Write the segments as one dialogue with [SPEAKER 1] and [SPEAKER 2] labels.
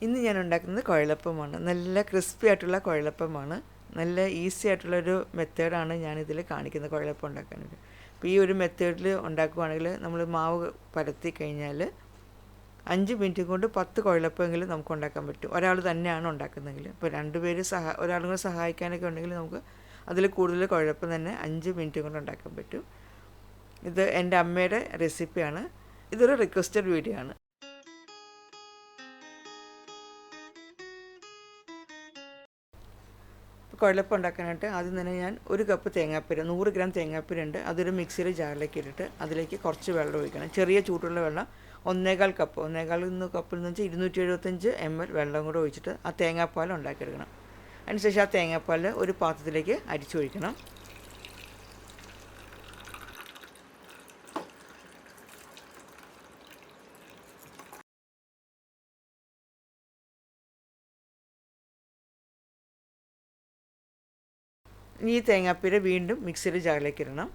[SPEAKER 1] ഇന്ന് ഞാൻ ഉണ്ടാക്കുന്നത് കുഴലപ്പമാണ്. നല്ല ക്രിസ്പി ആയിട്ടുള്ള കുഴലപ്പമാണ്. നല്ല ഈസി ആയിട്ടുള്ളൊരു മെത്തേഡാണ് ഞാനിതിൽ കാണിക്കുന്നത് കുഴലപ്പം ഉണ്ടാക്കാനായിട്ട്. അപ്പോൾ ഈ ഒരു മെത്തേഡിൽ ഉണ്ടാക്കുകയാണെങ്കിൽ നമ്മൾ മാവ് പരത്തി കഴിഞ്ഞാൽ 5 മിനിറ്റ് കൊണ്ട് 10 കുഴലപ്പമെങ്കിലും നമുക്ക് ഉണ്ടാക്കാൻ പറ്റും. ഒരാൾ തന്നെയാണ് ഉണ്ടാക്കുന്നതെങ്കിൽ. ഇപ്പോൾ 2 പേര് ഒരാളും കൂടെ സഹായിക്കാനൊക്കെ ഉണ്ടെങ്കിൽ നമുക്ക് അതിൽ കൂടുതൽ കുഴപ്പം തന്നെ 5 മിനിറ്റ് കൊണ്ട് ഉണ്ടാക്കാൻ പറ്റും. ഇത് എൻ്റെ അമ്മയുടെ റെസിപ്പിയാണ്. ഇതൊരു റിക്വസ്റ്റഡ് വീഡിയോ ആണ്. കുഴലപ്പം ഉണ്ടാക്കാനായിട്ട് ആദ്യം തന്നെ ഞാൻ 1 കപ്പ് തേങ്ങാപ്പീര, 100 ഗ്രാം തേങ്ങാപ്പീരുണ്ട്, അതൊരു മിക്സിയുടെ ജാറിലേക്ക് ഇട്ടിട്ട് അതിലേക്ക് കുറച്ച് വെള്ളം ഒഴിക്കണം. ചെറിയ ചൂടുള്ള വെള്ളം 1.25 കപ്പ്, 1.25 കപ്പിൽ നിന്ന് വെച്ചാൽ 275 ml വെള്ളം കൂടെ ഒഴിച്ചിട്ട് ആ തേങ്ങാപ്പാൽ ഉണ്ടാക്കിയെടുക്കണം. അതിനുശേഷം ആ തേങ്ങാപ്പാൽ ഒരു പാത്രത്തിലേക്ക് അരിച്ചൊഴിക്കണം. ഇനി ഈ തേങ്ങാപ്പീര വീണ്ടും മിക്സിയുടെ ജാറിലേക്ക് ഇടണം.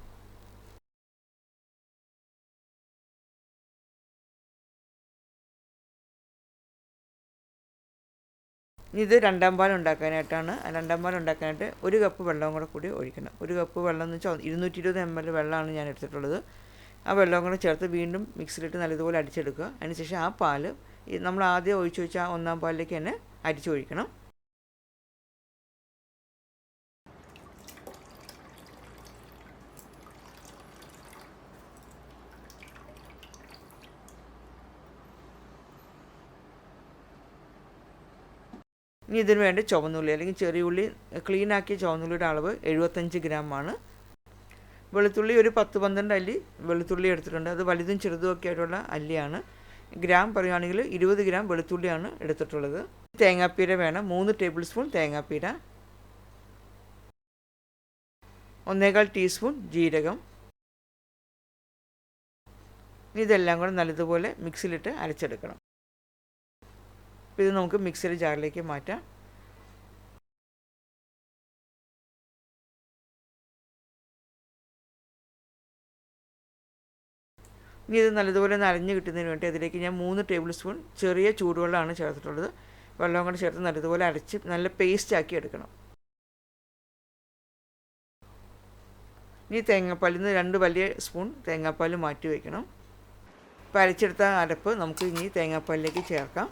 [SPEAKER 1] ഇത് രണ്ടാം പാൽ ഉണ്ടാക്കാനായിട്ടാണ്. രണ്ടാം പാൽ ഉണ്ടാക്കാനായിട്ട് 1 കപ്പ് വെള്ളവും കൂടി ഒഴിക്കണം. 1 കപ്പ് വെള്ളം എന്ന് വെച്ചാൽ 220 ml വെള്ളമാണ് ഞാൻ എടുത്തിട്ടുള്ളത്. ആ വെള്ളവും കൂടെ ചേർത്ത് വീണ്ടും മിക്സിയിലിട്ട് നല്ലതുപോലെ അടിച്ചെടുക്കുക. അതിനുശേഷം ആ പാൽ നമ്മൾ ആദ്യം ഒഴിച്ച് വെച്ച ആ 1-ാം പാലിലേക്ക് തന്നെ അരിച്ചൊഴിക്കണം. ഇനി ഇതിന് വേണ്ടി ചുവന്നുള്ളി അല്ലെങ്കിൽ ചെറിയ ഉള്ളി ക്ലീനാക്കിയ ചുവന്നുള്ളിയുടെ അളവ് 75 ഗ്രാമാണ്. വെളുത്തുള്ളി ഒരു 10-12 അല്ലി വെളുത്തുള്ളി എടുത്തിട്ടുണ്ട്. അത് വലുതും ചെറുതും ഒക്കെ ആയിട്ടുള്ള അല്ലിയാണ്. ഗ്രാം പറയുകയാണെങ്കിൽ 20 ഗ്രാം വെളുത്തുള്ളിയാണ് എടുത്തിട്ടുള്ളത്. തേങ്ങാപ്പീര വേണം, 3 ടേബിൾ സ്പൂൺ തേങ്ങാപ്പീര, 1.25 ടീസ്പൂൺ ജീരകം. ഇതെല്ലാം കൂടെ നല്ലതുപോലെ മിക്സിയിലിട്ട് അരച്ചെടുക്കണം. ഇത് നമുക്ക് മിക്സിയുടെ ജാറിലേക്ക് മാറ്റാം. ഇനി ഇത് നല്ലതുപോലെ നനഞ്ഞ് കിട്ടുന്നതിന് വേണ്ടി അതിലേക്ക് ഞാൻ 3 ടേബിൾ സ്പൂൺ ചെറിയ ചൂടുവെള്ളമാണ് ചേർത്തിട്ടുള്ളത്. വെള്ളം കൂടെ ചേർത്ത് നല്ലതുപോലെ അരച്ച് നല്ല പേസ്റ്റ് ആക്കി എടുക്കണം. ഇനി തേങ്ങാപ്പാലിൽ നിന്ന് 2 വലിയ സ്പൂൺ തേങ്ങാപ്പാൽ മാറ്റി വയ്ക്കണം. ഇപ്പോൾ അരച്ചെടുത്ത അരപ്പ് നമുക്ക് ഇനി തേങ്ങാപ്പാലിലേക്ക് ചേർക്കാം.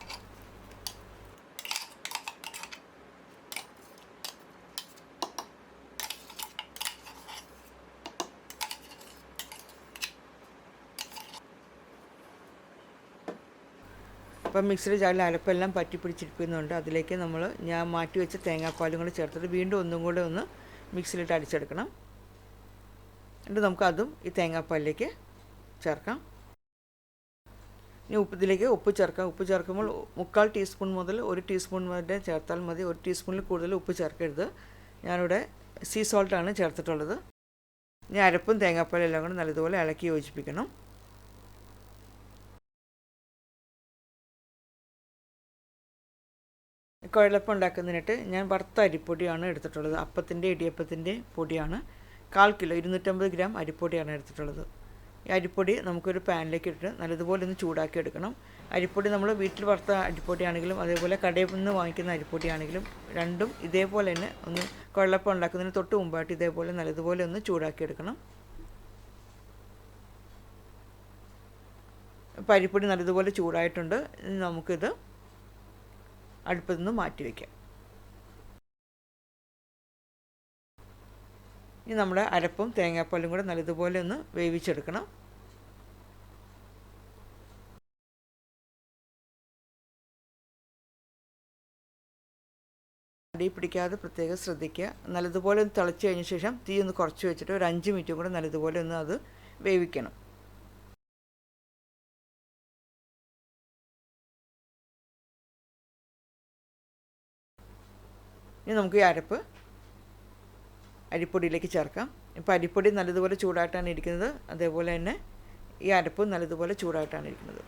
[SPEAKER 1] അപ്പം മിക്സിയുടെ ജാറിൽ അരപ്പെല്ലാം പറ്റി പിടിച്ചിരിക്കുന്നുണ്ട്. അതിലേക്ക് ഞാൻ മാറ്റി വെച്ച തേങ്ങാപ്പാലും കൂടെ ചേർത്തിട്ട് വീണ്ടും ഒന്നും കൂടെ ഒന്ന് മിക്സിയിലിട്ട് അടിച്ചെടുക്കണം. എന്നിട്ട് നമുക്കതും ഈ തേങ്ങാപ്പാലിലേക്ക് ചേർക്കാം. ഇനി ഇതിലേക്ക് ഉപ്പ് ചേർക്കാം. ഉപ്പ് ചേർക്കുമ്പോൾ 3/4 ടീസ്പൂൺ മുതൽ 1 ടീസ്പൂൺ വരെ ചേർത്താൽ മതി. 1 ടീസ്പൂണിൽ കൂടുതൽ ഉപ്പ് ചേർക്കരുത്. ഞാനിവിടെ സീ സോൾട്ടാണ് ചേർത്തിട്ടുള്ളത്. ഇനി അരപ്പും തേങ്ങാപ്പാലും എല്ലാം കൂടെ നല്ലതുപോലെ ഇളക്കി യോജിപ്പിക്കണം. കുഴലപ്പം ഉണ്ടാക്കുന്നതിനായിട്ട് ഞാൻ വറുത്ത അരിപ്പൊടിയാണ് എടുത്തിട്ടുള്ളത്. അപ്പത്തിൻ്റെ ഇടിയപ്പത്തിൻ്റെ പൊടിയാണ്. 1/4 കിലോ 250 ഗ്രാം അരിപ്പൊടിയാണ് എടുത്തിട്ടുള്ളത്. ഈ അരിപ്പൊടി നമുക്കൊരു പാനിലേക്ക് ഇട്ടിട്ട് നല്ലതുപോലെ ഒന്ന് ചൂടാക്കി എടുക്കണം. അരിപ്പൊടി നമ്മൾ വീട്ടിൽ വറുത്ത അരിപ്പൊടിയാണെങ്കിലും അതേപോലെ കടയിൽ നിന്ന് വാങ്ങിക്കുന്ന അരിപ്പൊടിയാണെങ്കിലും രണ്ടും ഇതേപോലെ തന്നെ ഒന്ന് കുഴലപ്പം ഉണ്ടാക്കുന്നതിന് തൊട്ട് മുമ്പായിട്ട് ഇതേപോലെ നല്ലതുപോലെ ഒന്ന് ചൂടാക്കി എടുക്കണം. അപ്പോൾ അരിപ്പൊടി നല്ലതുപോലെ ചൂടായിട്ടുണ്ട്. നമുക്കിത് അടുപ്പിൽ നിന്ന് മാറ്റി വയ്ക്കാം. ഇനി നമ്മുടെ അരപ്പും തേങ്ങാപ്പാലും കൂടെ നല്ലതുപോലെ ഒന്ന് വേവിച്ചെടുക്കണം. അടി പിടിക്കാതെ പ്രത്യേകം ശ്രദ്ധിക്കുക. നല്ലതുപോലെ ഒന്ന് തിളച്ച് കഴിഞ്ഞ ശേഷം തീ ഒന്ന് കുറച്ച് വെച്ചിട്ട് ഒരു 5 മിനിറ്റും കൂടെ നല്ലതുപോലെ ഒന്ന് അത് വേവിക്കണം. ഇനി നമുക്ക് ഈ അരപ്പ് അരിപ്പൊടിയിലേക്ക് ചേർക്കാം. ഇപ്പോൾ അരിപ്പൊടി നല്ലതുപോലെ ചൂടായിട്ടാണ് ഇരിക്കുന്നത്. അതേപോലെ തന്നെ ഈ അരപ്പ് നല്ലതുപോലെ ചൂടായിട്ടാണ് ഇരിക്കുന്നത്.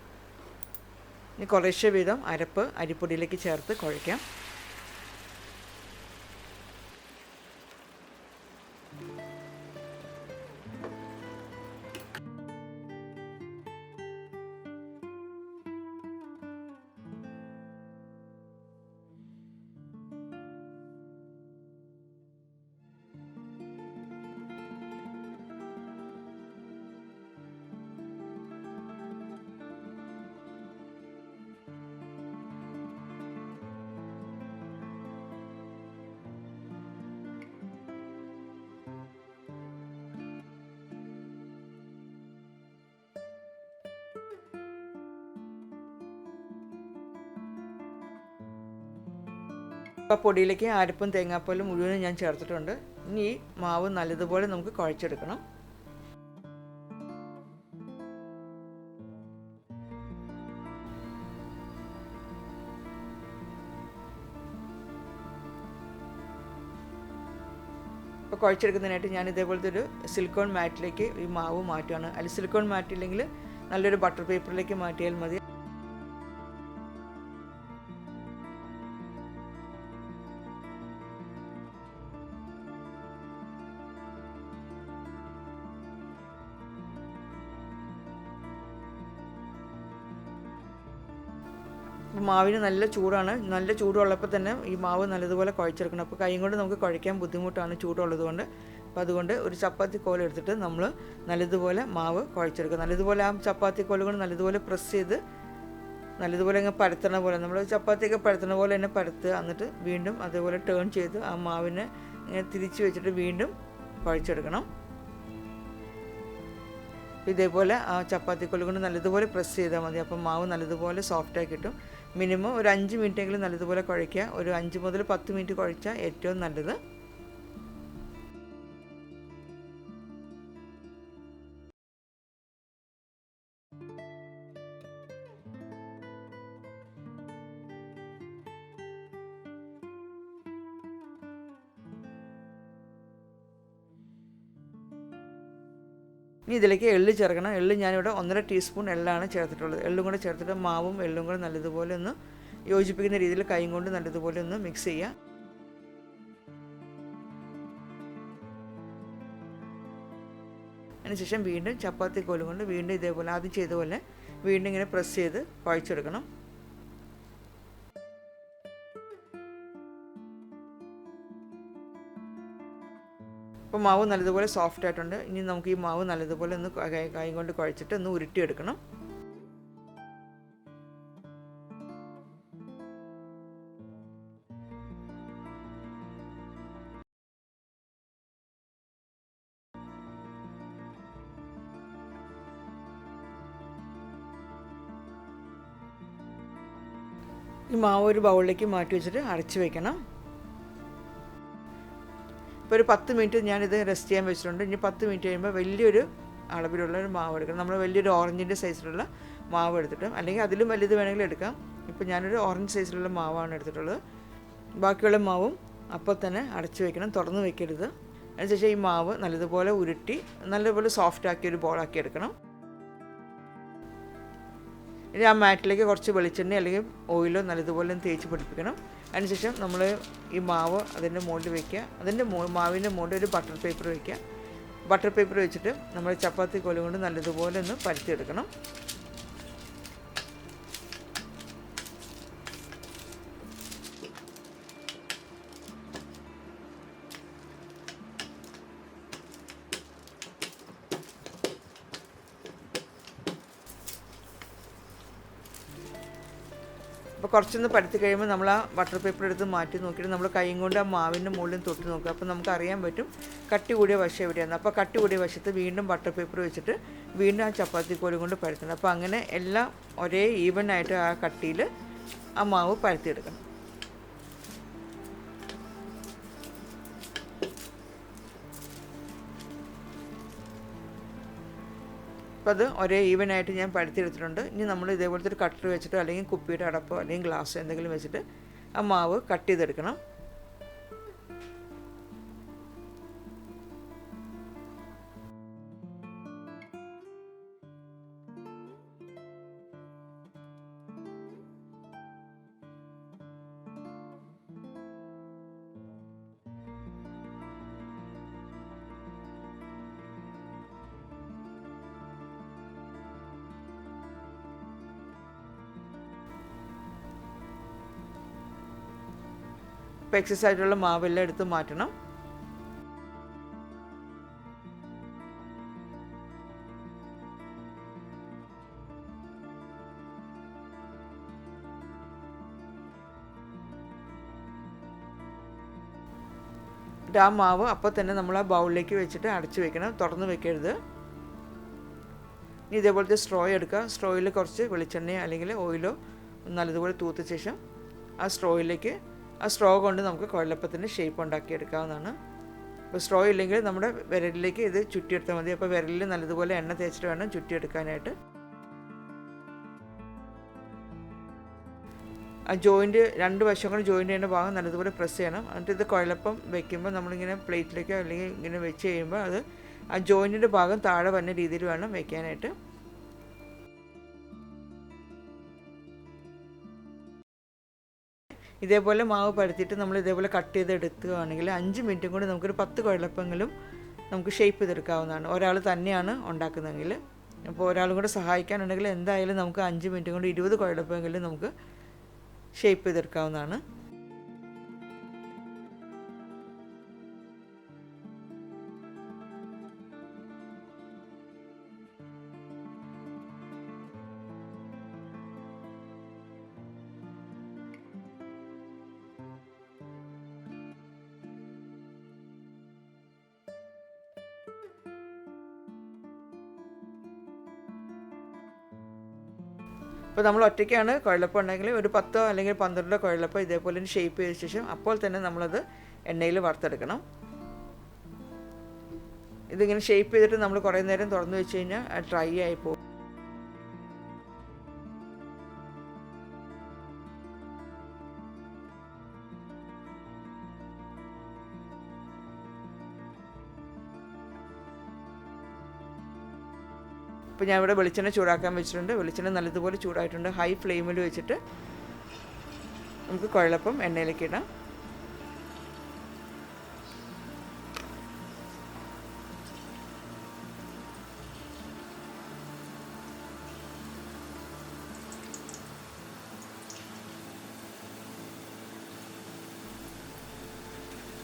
[SPEAKER 1] ഇനി കുറേശ്ശെ വീതം അരപ്പ് അരിപ്പൊടിയിലേക്ക് ചേർത്ത് കുഴയ്ക്കാം. അപ്പോൾ പൊടിയിലേക്ക് അരപ്പും തേങ്ങാപ്പാലും മുഴുവനും ഞാൻ ചേർത്തിട്ടുണ്ട്. ഇനി ഈ മാവ് നല്ലതുപോലെ നമുക്ക് കുഴച്ചെടുക്കണം. അപ്പോൾ കുഴച്ചെടുക്കുന്നതിനായിട്ട് ഞാൻ ഇതേപോലത്തെ ഒരു സിലിക്കോൺ മാറ്റിലേക്ക് ഈ മാവ് മാറ്റുകയാണ്. അതിൽ സിലിക്കോൺ മാറ്റില്ലെങ്കിൽ നല്ലൊരു ബട്ടർ പേപ്പറിലേക്ക് മാറ്റിയാൽ മതി. മാവിന് നല്ല ചൂടാണ്. നല്ല ചൂടുള്ളപ്പോൾ തന്നെ ഈ മാവ് നല്ലതുപോലെ കുഴച്ചെടുക്കണം. അപ്പോൾ കൈ കൊണ്ട് നമുക്ക് കുഴയ്ക്കാൻ ബുദ്ധിമുട്ടാണ് ചൂടുള്ളത് കൊണ്ട്. അപ്പോൾ അതുകൊണ്ട് ഒരു ചപ്പാത്തി കോൽ എടുത്തിട്ട് നമ്മൾ നല്ലതുപോലെ മാവ് കുഴച്ചെടുക്കുക. നല്ലതുപോലെ ആ ചപ്പാത്തി കോൽ കൊണ്ട് നല്ലതുപോലെ പ്രസ് ചെയ്ത് നല്ലതുപോലെ അങ്ങ് പരത്തണ പോലെ, നമ്മൾ ചപ്പാത്തിയൊക്കെ പരത്തണ പോലെ തന്നെ പരത്തുക. എന്നിട്ട് വീണ്ടും അതേപോലെ ടേൺ ചെയ്ത് ആ മാവിനെ ഇങ്ങനെ തിരിച്ച് വെച്ചിട്ട് വീണ്ടും കുഴച്ചെടുക്കണം. ഇതേപോലെ ആ ചപ്പാത്തി കോൽ കൊണ്ട് നല്ലതുപോലെ പ്രസ് ചെയ്താൽ മതി. അപ്പം മാവ് നല്ലതുപോലെ സോഫ്റ്റായി കിട്ടും. മിനിമം ഒരു 5 മിനിറ്റെങ്കിലും നല്ലതുപോലെ കുഴയ്ക്കുക. ഒരു 5 മുതൽ 10 മിനിറ്റ് കുഴച്ചാൽ ഏറ്റവും നല്ലത്. ഇനി ഇതിലേക്ക് എള്ള് ചേർക്കണം. എള്ള് ഞാനിവിടെ 1.5 ടീസ്പൂൺ എള്ളാണ് ചേർത്തിട്ടുള്ളത്. എള്ളും കൂടെ ചേർത്തിട്ട് മാവും എള്ളും കൂടെ നല്ലതുപോലെ ഒന്ന് യോജിപ്പിക്കുന്ന രീതിയിൽ കൈ കൊണ്ട് നല്ലതുപോലെ ഒന്ന് മിക്സ് ചെയ്യുക. അതിനുശേഷം വീണ്ടും ചപ്പാത്തി കോലും കൊണ്ട് വീണ്ടും ഇതേപോലെ ആദ്യം ചെയ്ത പോലെ വീണ്ടും ഇങ്ങനെ പ്രസ് ചെയ്ത് കുഴച്ചെടുക്കണം. അപ്പോൾ മാവ് നല്ലതുപോലെ സോഫ്റ്റ് ആയിട്ടുണ്ട്. ഇനി നമുക്ക് ഈ മാവ് നല്ലതുപോലെ ഒന്ന് കൈ കൊണ്ട് കുഴച്ചിട്ട് ഒന്ന് ഉരുട്ടിയെടുക്കണം. ഈ മാവ് ഒരു ബൗളിലേക്ക് മാറ്റി വെച്ചിട്ട് അടച്ചു വയ്ക്കണം. ഇപ്പോൾ ഒരു 10 മിനിറ്റ് ഞാനിത് റെസ്റ്റ് ചെയ്യാൻ വെച്ചിട്ടുണ്ട്. ഇനി 10 മിനിറ്റ് കഴിയുമ്പോൾ വലിയൊരു അളവിലുള്ള ഒരു മാവ് എടുക്കണം. നമ്മൾ വലിയൊരു ഓറഞ്ചിൻ്റെ സൈസിലുള്ള മാവ് എടുത്തിട്ട്, അല്ലെങ്കിൽ അതിലും വലുത് വേണമെങ്കിലും എടുക്കാം. ഇപ്പോൾ ഞാനൊരു ഓറഞ്ച് സൈസിലുള്ള മാവാണ് എടുത്തിട്ടുള്ളത്. ബാക്കിയുള്ള മാവും അപ്പോൾ തന്നെ അടച്ചു വയ്ക്കണം, തുറന്ന് വയ്ക്കരുത്. അതിനുശേഷം ഈ മാവ് നല്ലതുപോലെ ഉരുട്ടി നല്ലതുപോലെ സോഫ്റ്റ് ആക്കി ഒരു ബോളാക്കി എടുക്കണം. ഇനി ആ മാറ്റിലേക്ക് കുറച്ച് വെളിച്ചെണ്ണ അല്ലെങ്കിൽ ഓയിലോ നല്ലതുപോലെ തേച്ച് പിടിപ്പിക്കണം. അതിനുശേഷം നമ്മൾ ഈ മാവ് അതിൻ്റെ മുകളിൽ വയ്ക്കുക. അതിൻ്റെ മാവിൻ്റെ മുകളിൽ ഒരു ബട്ടർ പേപ്പർ വയ്ക്കുക. ബട്ടർ പേപ്പർ വെച്ചിട്ട് നമ്മൾ ചപ്പാത്തി കോല് കൊണ്ട് നല്ലതുപോലെ ഒന്ന് പരത്തിയെടുക്കണം. അപ്പോൾ കുറച്ചൊന്ന് പരത്തി കഴിയുമ്പോൾ നമ്മൾ ആ ബട്ടർ പേപ്പർ എടുത്ത് മാറ്റി നോക്കിയിട്ട് നമ്മൾ കൈ കൊണ്ട് ആ മാവിൻ്റെ മുകളിൽ തൊട്ട് നോക്കുക. അപ്പോൾ നമുക്ക് അറിയാൻ പറ്റും കട്ടി കൂടിയ വശം എവിടെയാണ്. അപ്പോൾ കട്ടി കൂടിയ വശത്ത് വീണ്ടും ബട്ടർ പേപ്പർ വെച്ചിട്ട് വീണ്ടും ആ ചപ്പാത്തി കോലും കൊണ്ട് പരത്തണം. അപ്പോൾ അങ്ങനെ എല്ലാം ഒരേ ഈവനായിട്ട് ആ കട്ടിയിൽ ആ മാവ് പരത്തിയെടുക്കണം. അപ്പോൾ അത് ഒരേ ഈവനായിട്ട് ഞാൻ പരത്തിയെടുത്തിട്ടുണ്ട്. ഇനി നമ്മൾ ഇതേപോലത്തെ ഒരു കട്ടർ വെച്ചിട്ട് അല്ലെങ്കിൽ കുപ്പിയുടെ അടപ്പോ അല്ലെങ്കിൽ ഗ്ലാസ്സോ എന്തെങ്കിലും വെച്ചിട്ട് ആ മാവ് കട്ട് ചെയ്തെടുക്കണം. ഇപ്പോൾ എക്സസ് ആയിട്ടുള്ള മാവെല്ലാം എടുത്ത് മാറ്റണം. ആ മാവ് അപ്പോൾ തന്നെ നമ്മൾ ആ ബൗളിലേക്ക് വെച്ചിട്ട് അടച്ചു വെക്കണം, തുറന്ന് വെക്കരുത്. ഇനി ഇതേപോലത്തെ സ്ട്രോ എടുക്കുക. സ്ട്രോയിൽ കുറച്ച് വെളിച്ചെണ്ണയോ അല്ലെങ്കിൽ ഓയിലോ നല്ലതുപോലെ തൂത്ത ശേഷം ആ സ്ട്രോയിലേക്ക് ആ സ്ട്രോ കൊണ്ട് നമുക്ക് കുഴലപ്പത്തിൻ്റെ ഷേപ്പ് ഉണ്ടാക്കിയെടുക്കാവുന്നതാണ്. അപ്പോൾ സ്ട്രോ ഇല്ലെങ്കിൽ നമ്മുടെ വിരലിലേക്ക് ഇത് ചുറ്റിയെടുത്താൽ മതി. അപ്പോൾ വിരലിൽ നല്ലതുപോലെ എണ്ണ തേച്ചിട്ട് വേണം ചുറ്റിയെടുക്കാനായിട്ട്. ആ ജോയിൻറ്റ് രണ്ട് വശങ്ങളും ജോയിൻ്റ് ചെയ്യുന്ന ഭാഗം നല്ലതുപോലെ പ്രസ് ചെയ്യണം. എന്നിട്ട് ഇത് കുഴലപ്പം വയ്ക്കുമ്പോൾ നമ്മളിങ്ങനെ പ്ലേറ്റിലേക്കോ അല്ലെങ്കിൽ ഇങ്ങനെ വെച്ച് കഴിയുമ്പോൾ അത് ആ ജോയിൻറ്റിൻ്റെ ഭാഗം താഴെ വരുന്ന രീതിയിൽ വേണം വയ്ക്കാനായിട്ട്. ഇതേപോലെ മാവ് പരത്തിയിട്ട് നമ്മൾ ഇതേപോലെ കട്ട് ചെയ്ത് എടുക്കുകയാണെങ്കിൽ 5 മിനിറ്റും കൊണ്ട് നമുക്കൊരു 10 കുഴലപ്പങ്ങളും നമുക്ക് ഷേപ്പ് ചെയ്തെടുക്കാവുന്നതാണ്. ഒരാൾ തന്നെയാണ് ഉണ്ടാക്കുന്നതെങ്കിൽ. അപ്പോൾ ഒരാളും കൂടെ സഹായിക്കാനുണ്ടെങ്കിൽ എന്തായാലും നമുക്ക് 5 മിനിറ്റ് കൊണ്ട് 20 കുഴലപ്പമെങ്കിലും നമുക്ക് ഷേപ്പ് ചെയ്തെടുക്കാവുന്നതാണ്. അപ്പോൾ നമ്മൾ ഒറ്റയ്ക്കാണ് കുഴലപ്പം ഉണ്ടെങ്കിൽ ഒരു 10 അല്ലെങ്കിൽ 12 കുഴലപ്പം ഇതേപോലെ ഷേപ്പ് ചെയ്ത ശേഷം അപ്പോൾ തന്നെ നമ്മളത് എണ്ണയിൽ വറുത്തെടുക്കണം. ഇതിങ്ങനെ ഷേപ്പ് ചെയ്തിട്ട് നമ്മൾ കുറേ നേരം തുറന്നു വെച്ച് കഴിഞ്ഞാൽ ഡ്രൈ ആയി പോകും. അപ്പോൾ ഞാൻ ഇവിടെ വെളിച്ചെണ്ണ ചൂടാക്കാൻ വെച്ചിട്ടുണ്ട്. വെളിച്ചെണ്ണ നല്ലതുപോലെ ചൂടായിട്ടുണ്ട്. ഹൈ ഫ്ലെയിമിൽ വെച്ചിട്ട് നമുക്ക് കുഴലപ്പം എണ്ണയിലേക്ക് ഇടാം.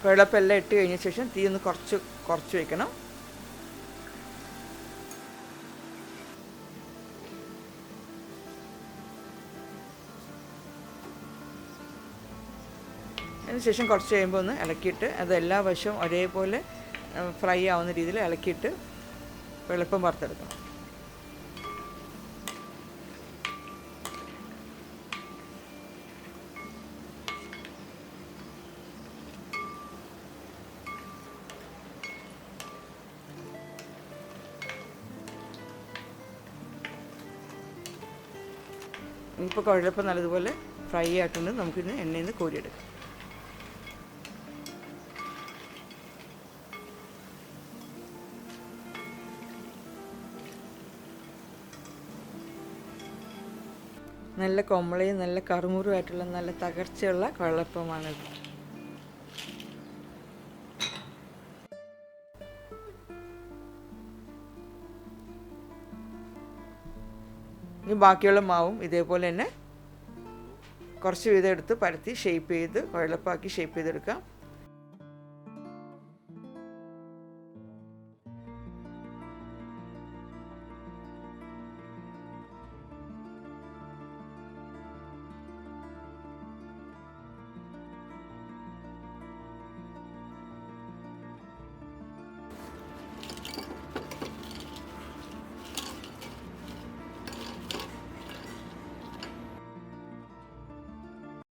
[SPEAKER 1] കുഴലപ്പം എല്ലാം ഇട്ട് കഴിഞ്ഞ ശേഷം തീ ഒന്ന് കുറച്ച് വയ്ക്കണം. അതിനുശേഷം കുറച്ച് കഴിയുമ്പോൾ ഒന്ന് ഇളക്കിയിട്ട് അത് എല്ലാ വശവും ഒരേപോലെ ഫ്രൈ ആവുന്ന രീതിയിൽ ഇളക്കിയിട്ട് എളുപ്പം വറുത്തെടുക്കണം. ഇപ്പോൾ കുഴലപ്പം നല്ലതുപോലെ ഫ്രൈ ആയിട്ടുണ്ട്. നമുക്കിന്ന് എണ്ണയിൽ നിന്ന് കോരിയെടുക്കാം. നല്ല കൊമ്പളയും നല്ല കറുമുറുമായിട്ടുള്ള നല്ല തകർച്ചയുള്ള കുഴലപ്പമാണിത്. ഇനി ബാക്കിയുള്ള മാവും ഇതേപോലെ തന്നെ കുറച്ച് വീതം എടുത്ത് പരത്തി ഷേപ്പ് ചെയ്ത് കുഴലപ്പാക്കി ഷേപ്പ് ചെയ്തെടുക്കാം.